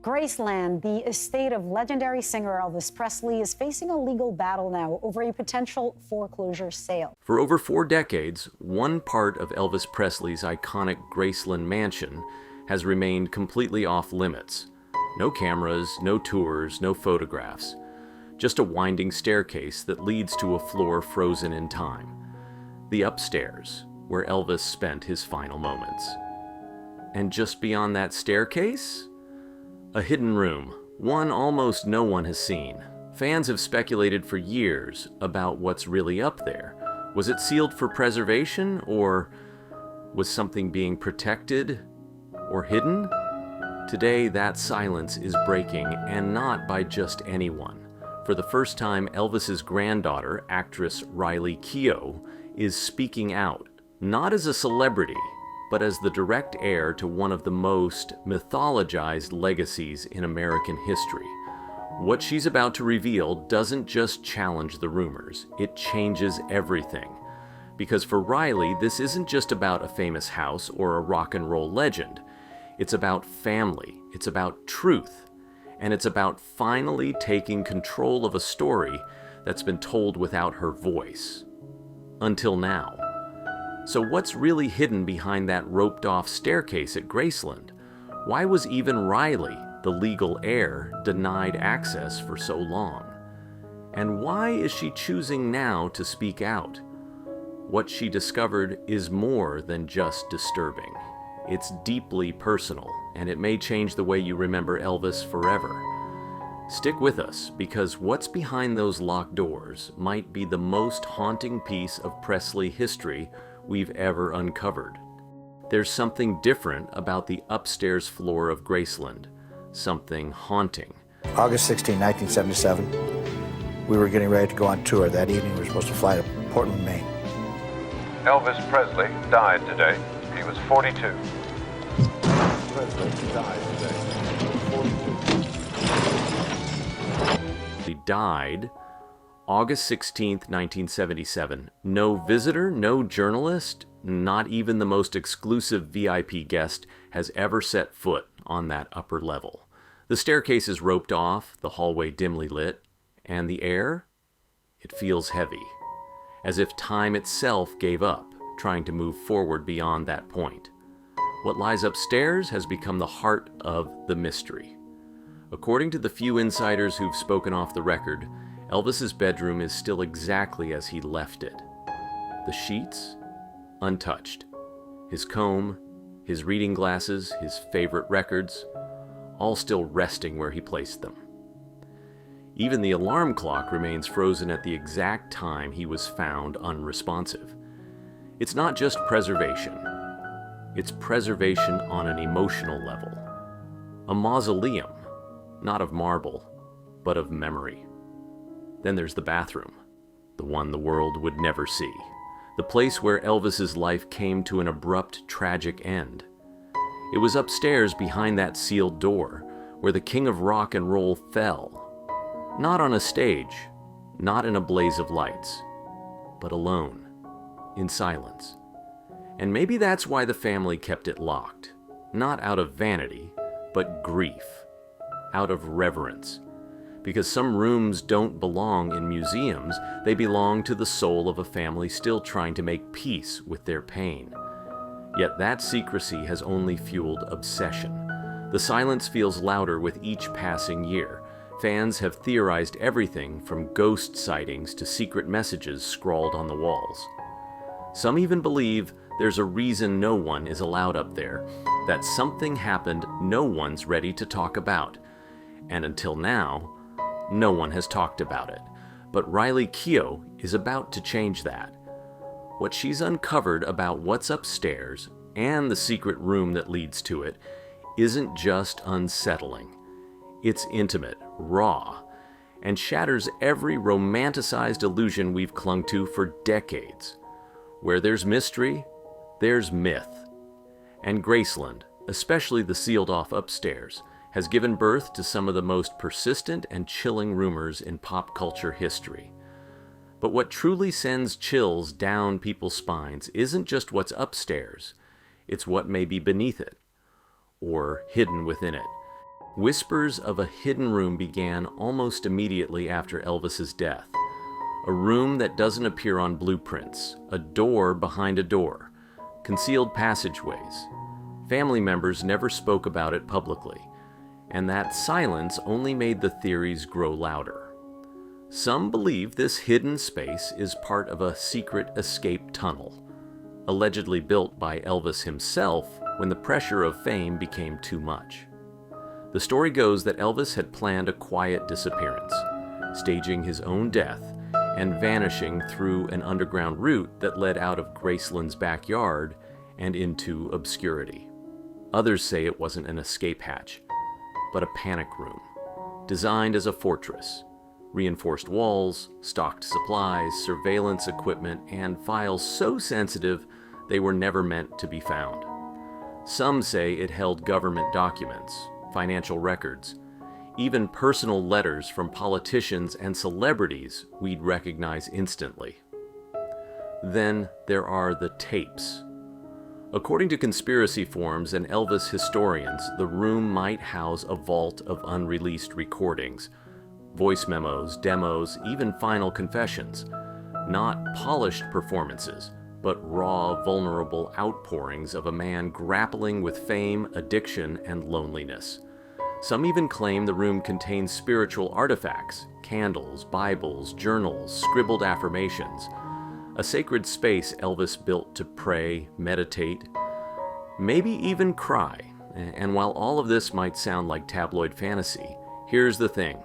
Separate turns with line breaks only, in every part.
Graceland, the estate of legendary singer Elvis Presley, is facing a legal battle now over a potential foreclosure sale.
For over 4 decades, one part of Elvis Presley's iconic Graceland mansion has remained completely off limits. No cameras, no tours, no photographs. Just a winding staircase that leads to a floor frozen in time. The upstairs, where Elvis spent his final moments. And just beyond that staircase? A hidden room, one almost no one has seen. Fans have speculated for years about what's really up there. Was it sealed for preservation, or was something being protected or hidden? Today, that silence is breaking, and not by just anyone. For the first time, Elvis's granddaughter, actress Riley Keough, is speaking out, not as a celebrity, but as the direct heir to one of the most mythologized legacies in American history. What she's about to reveal doesn't just challenge the rumors, it changes everything. Because for Riley, this isn't just about a famous house or a rock and roll legend. It's about family, it's about truth, and it's about finally taking control of a story that's been told without her voice. Until now. So what's really hidden behind that roped-off staircase at Graceland? Why was even Riley, the legal heir, denied access for so long? And why is she choosing now to speak out? What she discovered is more than just disturbing. It's deeply personal, and it may change the way you remember Elvis forever. Stick with us, because what's behind those locked doors might be the most haunting piece of Presley history we've ever uncovered. There's something different about the upstairs floor of Graceland, something haunting.
August 16, 1977, we were getting ready to go on tour. That evening we were supposed to fly to Portland, Maine.
Elvis Presley died today. He was 42.
Presley died today. 42.
He died August 16th, 1977. No visitor, no journalist, not even the most exclusive VIP guest has ever set foot on that upper level. The staircase is roped off, the hallway dimly lit, and the air? It feels heavy, as if time itself gave up, trying to move forward beyond that point. What lies upstairs has become the heart of the mystery. According to the few insiders who've spoken off the record, Elvis's bedroom is still exactly as he left it. The sheets, untouched. His comb, his reading glasses, his favorite records, all still resting where he placed them. Even the alarm clock remains frozen at the exact time he was found unresponsive. It's not just preservation. It's preservation on an emotional level. A mausoleum, not of marble, but of memory. Then there's the bathroom, the one the world would never see. The place where Elvis's life came to an abrupt, tragic end. It was upstairs behind that sealed door, where the king of rock and roll fell. Not on a stage, not in a blaze of lights, but alone, in silence. And maybe that's why the family kept it locked. Not out of vanity, but grief. Out of reverence. Because some rooms don't belong in museums, they belong to the soul of a family still trying to make peace with their pain. Yet that secrecy has only fueled obsession. The silence feels louder with each passing year. Fans have theorized everything from ghost sightings to secret messages scrawled on the walls. Some even believe there's a reason no one is allowed up there, that something happened no one's ready to talk about. And until now, no one has talked about it. But Riley Keough is about to change that. What she's uncovered about what's upstairs and the secret room that leads to it isn't just unsettling. It's intimate, raw, and shatters every romanticized illusion we've clung to for decades. Where there's mystery, there's myth. And Graceland, especially the sealed-off upstairs, has given birth to some of the most persistent and chilling rumors in pop culture history. But what truly sends chills down people's spines isn't just what's upstairs, it's what may be beneath it, or hidden within it. Whispers of a hidden room began almost immediately after Elvis's death. A room that doesn't appear on blueprints, a door behind a door, concealed passageways. Family members never spoke about it publicly, and that silence only made the theories grow louder. Some believe this hidden space is part of a secret escape tunnel, allegedly built by Elvis himself when the pressure of fame became too much. The story goes that Elvis had planned a quiet disappearance, staging his own death and vanishing through an underground route that led out of Graceland's backyard and into obscurity. Others say it wasn't an escape hatch, but a panic room, designed as a fortress. Reinforced walls, stocked supplies, surveillance equipment, and files so sensitive they were never meant to be found. Some say it held government documents, financial records, even personal letters from politicians and celebrities we'd recognize instantly. Then there are the tapes. According to conspiracy forums and Elvis historians, the room might house a vault of unreleased recordings, voice memos, demos, even final confessions. Not polished performances, but raw, vulnerable outpourings of a man grappling with fame, addiction, and loneliness. Some even claim the room contains spiritual artifacts, candles, Bibles, journals, scribbled affirmations. A sacred space Elvis built to pray, meditate, maybe even cry. And while all of this might sound like tabloid fantasy, here's the thing.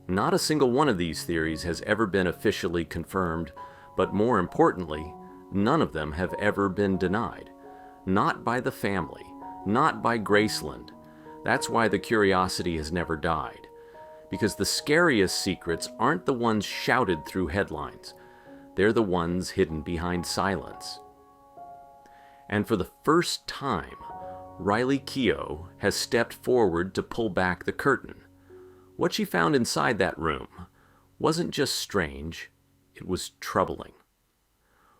Not a single one of these theories has ever been officially confirmed, but more importantly, none of them have ever been denied. Not by the family, not by Graceland. That's why the curiosity has never died. Because the scariest secrets aren't the ones shouted through headlines. They're the ones hidden behind silence. And for the first time, Riley Keough has stepped forward to pull back the curtain. What she found inside that room wasn't just strange, it was troubling.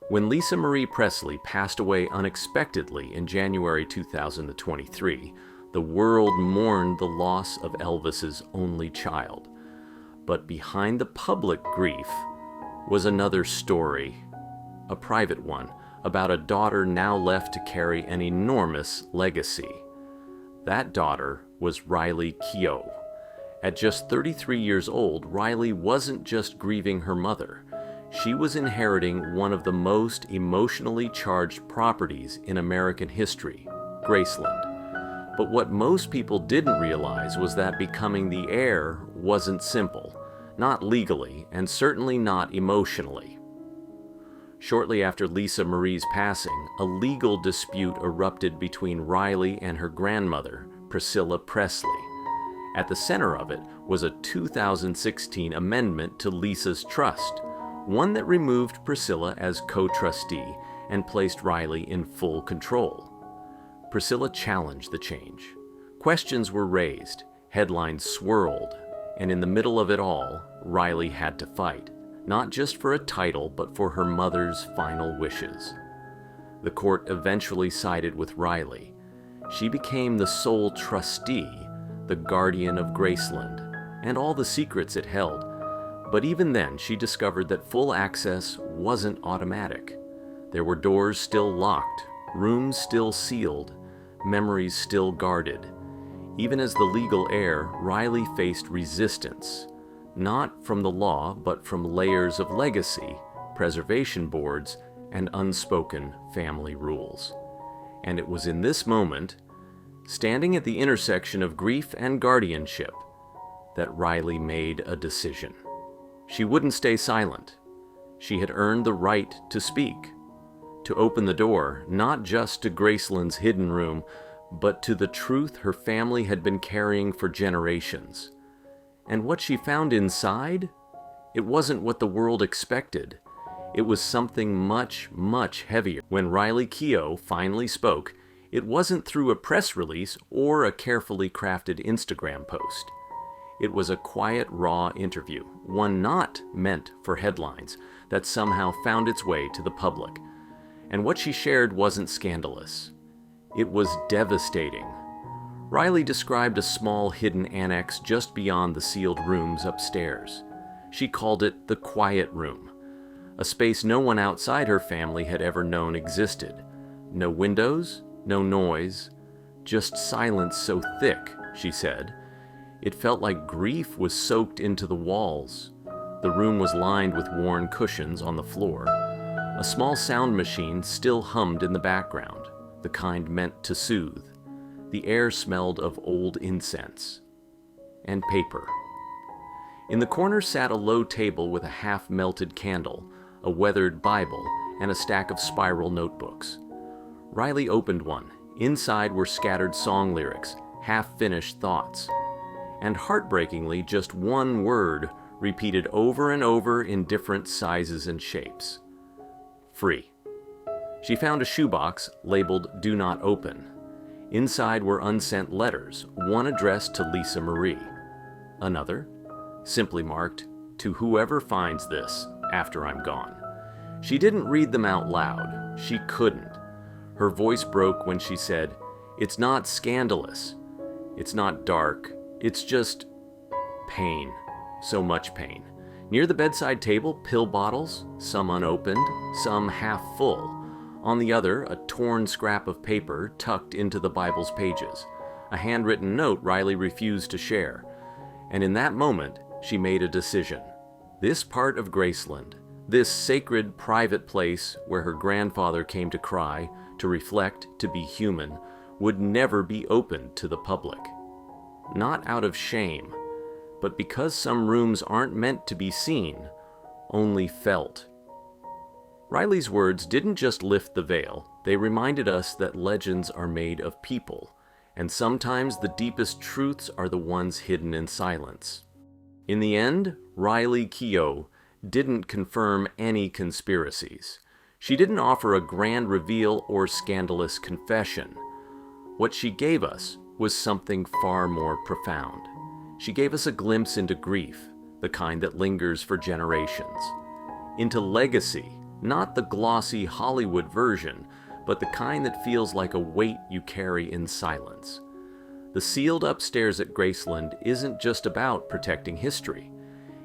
When Lisa Marie Presley passed away unexpectedly in January 2023, the world mourned the loss of Elvis's only child. But behind the public grief was another story, a private one, about a daughter now left to carry an enormous legacy. That daughter was Riley Keough. At just 33 years old, Riley wasn't just grieving her mother. She was inheriting one of the most emotionally charged properties in American history, Graceland. But what most people didn't realize was that becoming the heir wasn't simple, not legally, and certainly not emotionally. Shortly after Lisa Marie's passing, a legal dispute erupted between Riley and her grandmother, Priscilla Presley. At the center of it was a 2016 amendment to Lisa's trust, one that removed Priscilla as co-trustee and placed Riley in full control. Priscilla challenged the change. Questions were raised, headlines swirled, and in the middle of it all, Riley had to fight, not just for a title, but for her mother's final wishes. The court eventually sided with Riley. She became the sole trustee, the guardian of Graceland, and all the secrets it held. But even then, she discovered that full access wasn't automatic. There were doors still locked, rooms still sealed, memories still guarded. Even as the legal heir, Riley faced resistance, not from the law, but from layers of legacy, preservation boards, and unspoken family rules. And it was in this moment, standing at the intersection of grief and guardianship, that Riley made a decision. She wouldn't stay silent. She had earned the right to speak, to open the door, not just to Graceland's hidden room, but to the truth her family had been carrying for generations. And what she found inside? It wasn't what the world expected. It was something much, much heavier. When Riley Keough finally spoke, it wasn't through a press release or a carefully crafted Instagram post. It was a quiet, raw interview, one not meant for headlines, that somehow found its way to the public. And what she shared wasn't scandalous. It was devastating. Riley described a small hidden annex just beyond the sealed rooms upstairs. She called it the quiet room, a space no one outside her family had ever known existed. No windows, no noise, just silence so thick, she said. It felt like grief was soaked into the walls. The room was lined with worn cushions on the floor. A small sound machine still hummed in the background, the kind meant to soothe. The air smelled of old incense and paper. In the corner sat a low table with a half-melted candle, a weathered Bible, and a stack of spiral notebooks. Riley opened one. Inside were scattered song lyrics, half-finished thoughts, and heartbreakingly just one word repeated over and over in different sizes and shapes. Free. She found a shoebox labeled "Do Not Open." Inside were unsent letters, one addressed to Lisa Marie. Another, simply marked, "To whoever finds this after I'm gone." She didn't read them out loud. She couldn't. Her voice broke when she said, "It's not scandalous. It's not dark. It's just pain. So much pain." Near the bedside table, pill bottles, some unopened, some half full. On the other, a torn scrap of paper tucked into the Bible's pages. A handwritten note Riley refused to share. And in that moment, she made a decision. This part of Graceland, this sacred private place where her grandfather came to cry, to reflect, to be human, would never be opened to the public. Not out of shame, but because some rooms aren't meant to be seen, only felt. Riley's words didn't just lift the veil, they reminded us that legends are made of people, and sometimes the deepest truths are the ones hidden in silence. In the end, Riley Keough didn't confirm any conspiracies. She didn't offer a grand reveal or scandalous confession. What she gave us was something far more profound. She gave us a glimpse into grief, the kind that lingers for generations. Into legacy, not the glossy Hollywood version, but the kind that feels like a weight you carry in silence. The sealed upstairs at Graceland isn't just about protecting history.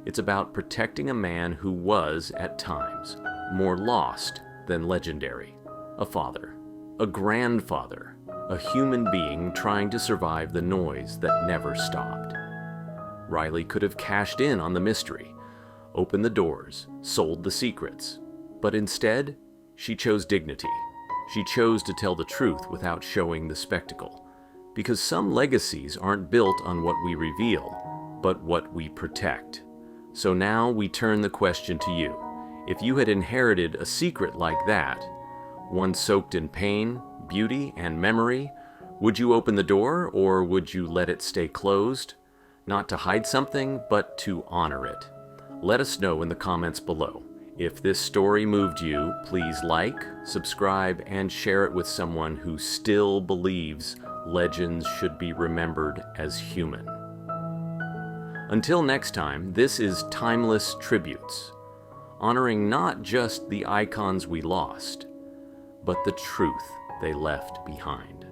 It's about protecting a man who was, at times, more lost than legendary. A father, a grandfather, a human being trying to survive the noise that never stopped. Riley could have cashed in on the mystery, opened the doors, sold the secrets, but instead, she chose dignity. She chose to tell the truth without showing the spectacle. Because some legacies aren't built on what we reveal, but what we protect. So now we turn the question to you. If you had inherited a secret like that, one soaked in pain, beauty, and memory, would you open the door or would you let it stay closed? Not to hide something, but to honor it. Let us know in the comments below. If this story moved you, please like, subscribe, and share it with someone who still believes legends should be remembered as human. Until next time, this is Timeless Tributes, honoring not just the icons we lost, but the truth they left behind.